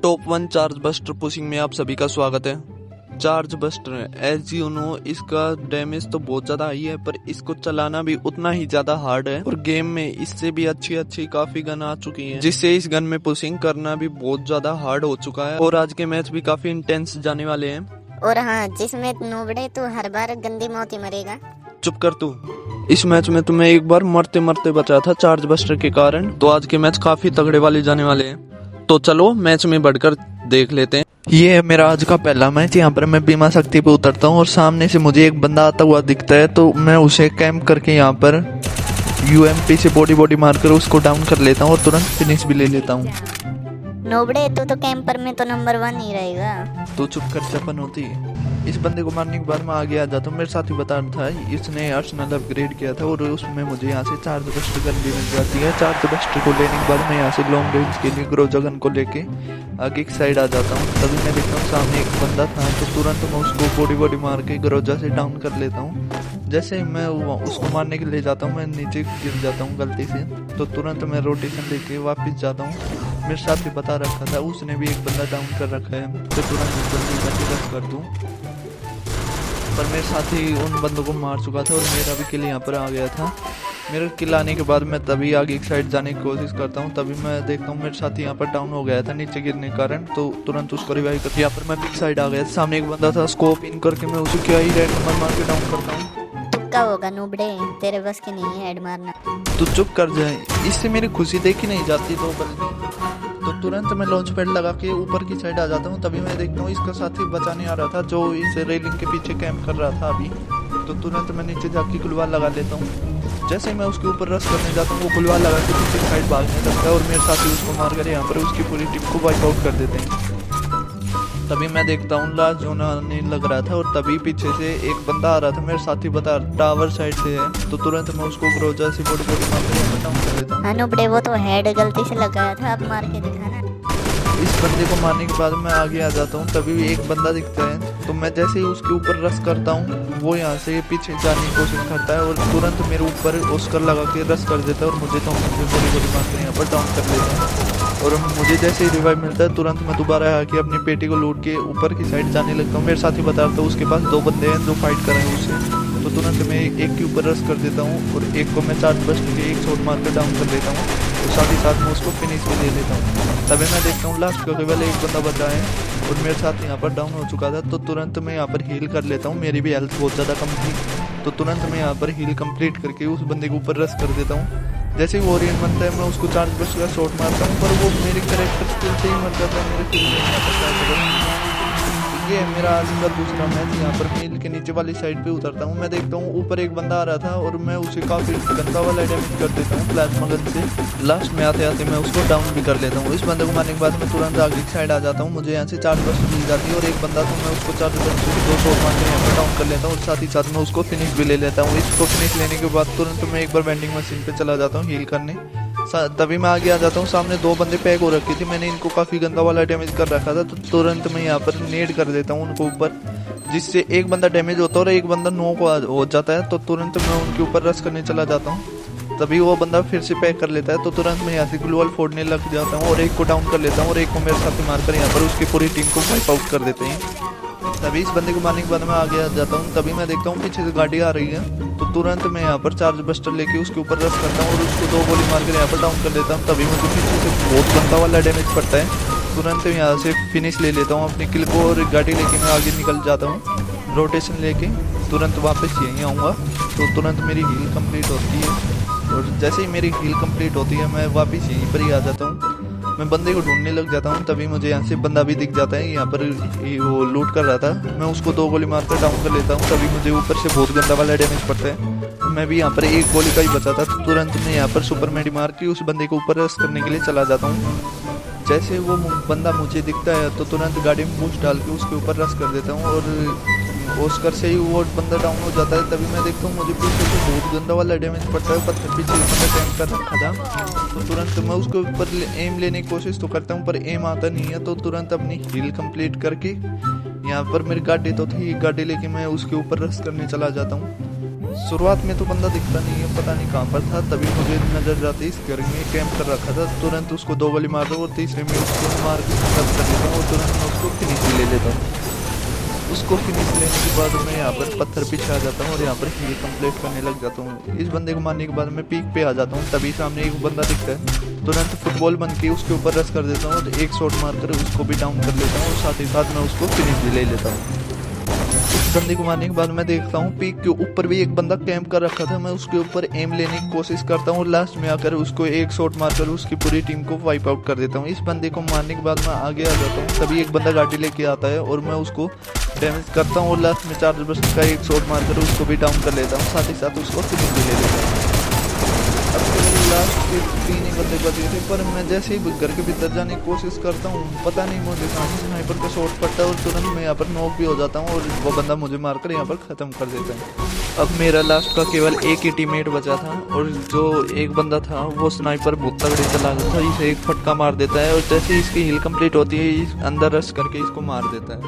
Top 1 charge buster pushing में आप सभी का स्वागत है। Charge buster as you know इसका डैमेज तो बहुत ज्यादा हाई है, पर इसको चलाना भी उतना ही ज्यादा हार्ड है। और गेम में इससे भी अच्छी काफी गन आ चुकी हैं, जिससे इस गन में पुशिंग करना भी बहुत ज्यादा हार्ड हो चुका है। और आज के मैच भी काफी इंटेंस जाने वाले हैं। और हाँ, जिसमें नूबड़े तो हर बार गंदी मौत ही मरेगा। चुप कर तू। इस मैच में तुम्हें एक बार मरते मरते बचा था चार्ज बस्टर के कारण, तो आज के मैच काफी तगड़े वाले जाने वाले हैं। तो चलो मैच में बढ़कर देख लेते हैं। ये है मेरा आज का पहला मैच। यहाँ पर मैं बीमा शक्ति पे उतरता हूँ और सामने से मुझे एक बंदा आता हुआ दिखता है, तो मैं उसे कैंप करके यहाँ पर यूएमपी से बॉडी मारकर उसको डाउन कर लेता हूँ और तुरंत फिनिश भी ले लेता हूँ। नोबड़े तू तो कैंपर में तो नंबर 1 ही रहेगा। तू चुप कर चपन होती है। इस बंदे को मारने के बाद मैं आगे आ जाता हूँ। मेरे साथ ही बता रहा था इसने अर्सेनल अपग्रेड किया था और उसमें मुझे यहाँ से चार्ज बस्टर गन भी मिल जाती है। चार्ज बस्टर को लेने के बाद मैं यहाँ से लॉन्ग रेंज के लिए ग्रोजा गन को लेके आगे की साइड आ जाता हूँ। तभी मैं देखता हूँ सामने एक बंदा था, तो तुरंत मैं उसको बॉडी मार के ग्रोजा से डाउन कर लेता हूँ। जैसे ही मैं उसको मारने के लिए जाता हूँ, मैं नीचे गिर जाता हूँ गलती से, तो तुरंत मैं रोटेशन लेके वापस जाता हूँ। मेरे साथ ही बता रखा था उसने भी एक बंदा डाउन कर रखा है, तो तुरंत उस बंदे का टिकट कर दूँ। पर मेरे साथ ही उन बंदों को मार चुका था और मेरा भी किल यहाँ पर आ गया था। मेरे किल आने के बाद मैं तभी आगे एक साइड जाने की कोशिश करता हूँ। तभी मैं देखता हूँ मेरे साथ यहाँ पर डाउन हो गया था नीचे गिरने के कारण, तो तुरंत उसको रिवाइव करके यहाँ पर मैं पिक साइड आ गया। सामने एक बंदा था, स्कोप इन करके मैं उसे क्या ही रेड नंबर मार के डाउन करता हूँ। तुक्का होगा नूबड़े, तेरे बस की नहीं है हेड मारना। तो चुप कर जाए, इससे मेरी खुशी देखी नहीं जाती। तो तुरंत मैं लॉन्च पैड लगा के ऊपर की साइड आ जाता हूँ। तभी मैं देखता हूँ इसका साथी बचाने आ रहा था जो इस रेलिंग के पीछे कैंप कर रहा था अभी। तो तुरंत मैं नीचे जाके गुलवाल लगा लेता हूँ। जैसे ही मैं उसके ऊपर रश करने जाता हूँ, वो गुलवाल लगा के पीछे साइड भागने लगता है और मेरे साथी उसको मार कर यहाँ पर उसकी पूरी टीम को वाइप आउट कर देते हैं। तभी मैं देखता हूँ लास्ट जोन आने लग रहा था और तभी पीछे से एक बंदा आ रहा था। मेरे साथी बता टावर साइड से है, तो तुरंत मैं उसको ग्रोजा से बॉडी मार कर डाउन कर देता हूँ। हाँ नूबड़े, वो तो हेड गलती से लगाया था, अब मार के दिखाना। इस बंदे को मारने के बाद मैं आगे आ जाता हूँ। तभी एक बंदा दिखता है, तो मैं जैसे ही उसके ऊपर रश करता हूँ, वो यहाँ से पीछे जाने की कोशिश करता है और तुरंत मेरे ऊपर ऑस्कर लगा के रश कर देता है और मुझे तो बड़ी मार कर यहाँ पर डाउन कर लेता है। और मुझे जैसे ही रिवाइव मिलता है, तुरंत मैं दोबारा आके अपनी पेटी को लूट के ऊपर की साइड जाने लगता हूँ। मेरे साथ ही बता रहा था उसके पास 2 बंदे हैं जो फाइट कर रहे हैं उससे, तो तुरंत मैं एक के ऊपर रश कर देता हूँ और एक को मैं चार्ज बस्ट के एक शॉट मार कर डाउन कर लेता हूँ। तो साथ ही साथ मैं उसको फिनिश भी ले लेता हूँ। तभी मैं देखता हूँ लास्ट का केवल एक बंदा बचा है और मेरे साथ यहाँ पर डाउन हो चुका था, तो तुरंत मैं यहाँ पर हील कर लेता हूँ। मेरी भी हेल्थ बहुत ज़्यादा कम थी, तो तुरंत मैं यहाँ पर हील कंप्लीट करके उस बंदे के ऊपर रश कर देता हूँ। जैसे ही वॉरियर बनता है, मैं उसको चार्ज बस्ट का शॉट मारता हूँ, पर वो मेरे कैरेक्टर स्किल से ही मर जाता है। मेरे फील्ड में ये है मेरा आज का दूसरा मैच। यहाँ पर मील के नीचे वाली साइड पे उतरता हूँ। मैं देखता हूँ ऊपर एक बंदा आ रहा था और मैं उसे काफ़ी गंदा वाला डैमेज कर देता हूँ प्लाज्मा गन से। लास्ट में आते आते मैं उसको डाउन भी कर लेता हूँ। इस बंदे को मारने के बाद मैं तुरंत आगे की साइड आ जाता हूँ। मुझे यहाँ से चार्ज बस्ट मिल जाती है और एक बंदा तो मैं उसको चार्ज बस्ट से 2 शॉट मार के यहाँ पर डाउन कर लेता हूँ और साथ ही साथ मैं उसको फिनिश भी ले लेता हूँ। इसको फिनिश लेने के बाद तुरंत मैं एक बार वेंडिंग मशीन पर चला जाता हूँ हील करने। तभी मैं आगे आ जाता हूँ। सामने 2 बंदे पैक हो रखे थे, मैंने इनको काफ़ी गंदा वाला डैमेज कर रखा था, तो तुरंत मैं यहाँ पर नेड कर देता हूँ उनको ऊपर, जिससे एक बंदा डैमेज होता है और एक बंदा नॉक हो जाता है। तो तुरंत मैं उनके ऊपर रश करने चला जाता हूँ। तभी वो बंदा फिर से पैक कर लेता है, तो तुरंत मैं यहाँ से ग्लूवॉल फोड़ने लग जाता हूँ और एक को डाउन कर लेता हूँ और एक को मेरे साथ मारकर यहाँ पर उसकी पूरी टीम को वाइप आउट कर देते हैं। तभी इस बंदे को मारने के बाद मैं आगे आ जाता हूँ। तभी मैं देखता हूँ पीछे से गाड़ी आ रही है, तो तुरंत मैं यहाँ पर चार्ज बस्टर लेके उसके ऊपर रश करता हूँ और उसको 2 गोली मारकर यहाँ पर डाउन कर देता हूँ। तभी मुझे पीछे से बहुत गंदा वाला डैमेज पड़ता है। तुरंत यहाँ से फिनिश ले लेता हूँ अपनी किल को और गाड़ी लेके मैं आगे निकल जाता हूँ। रोटेशन लेके तुरंत वापस यहीं आऊँगा, तो तुरंत मेरी हील कंप्लीट होती है और जैसे ही मेरी हील कंप्लीट होती है मैं वापस यहीं पर ही आ जाता हूँ। मैं बंदे को ढूंढने लग जाता हूँ। तभी मुझे यहाँ से बंदा भी दिख जाता है, यहाँ पर वो लूट कर रहा था। मैं उसको 2 गोली मारकर डाउन कर लेता हूँ। तभी मुझे ऊपर से बहुत गंदा वाला डैमेज पड़ता है। मैं भी यहाँ पर 1 गोली का ही बचा था, तो तुरंत मैं यहाँ पर सुपर मेडी मार के उस बंदे को ऊपर रश करने के लिए चला जाता हूँ। जैसे वो बंदा मुझे दिखता है, तो तुरंत गाड़ी में बूस्ट डाल के उसके ऊपर रश कर देता हूँ और ऑस्कर से ही वो बंदा डाउन हो जाता है। तभी मैं देखता हूँ मुझे पीछे से बहुत गंदा वाला डैमेज पड़ता है। पत्थर पीछे बंदा कैंप कर रखा था, तो तुरंत मैं उसके ऊपर एम लेने की कोशिश तो करता हूँ, पर एम आता नहीं है। तो तुरंत अपनी हील कंप्लीट करके यहाँ पर मेरी गाड़ी तो थी, गाड़ी लेके मैं उसके ऊपर रश करने चला जाता हूँ। शुरुआत में तो बंदा दिखता नहीं है, पता नहीं कहाँ पर था। तभी मुझे नजर जाती इस घर में कैंप कर रखा था, तुरंत उसको 2 गोली मार दो और तीसरे में उसको मार कर देता ले लेता हूँ। उसको फिनिश लेने के बाद मैं यहाँ पर पत्थर पीछे आ जाता हूँ और यहाँ पर हील कंप्लीट करने लग जाता हूँ। इस बंदे को मारने के बाद मैं पीक पे आ जाता हूँ, तभी सामने एक बंदा दिखता है। तुरंत फुटबॉल बन के उसके ऊपर रश कर देता हूँ और एक शॉट मारकर उसको भी डाउन कर लेता हूँ और साथ ही साथ मैं उसको फिनिश भी ले लेता हूँ। इस बंदे को मारने के बाद मैं देखता हूँ पीक के ऊपर भी एक बंदा कैंप कर रखा था। मैं उसके ऊपर एम लेने की कोशिश करता हूँ और लास्ट में आकर उसको एक शॉट मारकर उसकी पूरी टीम को वाइप आउट कर देता हूँ। इस बंदे को मारने के बाद मैं आगे आ जाता हूँ, तभी एक बंदा गाड़ी लेके आता है और मैं उसको डैमेज करता हूँ और लास्ट में चार्जर बस्ट का एक शॉट मारकर उसको भी डाउन कर लेता हूँ, साथ ही साथ उसको फिनिश भी ले लेता हूँ। अब केवल लास्ट के 3 ही बंदे बचे थे, पर मैं जैसे ही घर के भीतर जाने की कोशिश करता हूँ, पता नहीं मुझे कहाँ से स्नाइपर का शॉट पड़ता है और तुरंत मैं यहाँ पर नॉक भी हो जाता हूँ और वो बंदा मुझे मारकर यहाँ पर ख़त्म कर देता है। अब मेरा लास्ट का केवल एक ही टीममेट बचा था और जो एक बंदा था वो स्नाइपर बहुत तगड़े चला गया था, इसे एक फटका मार देता है और जैसे ही इसकी हील कंप्लीट होती है अंदर रश करके इसको मार देता है।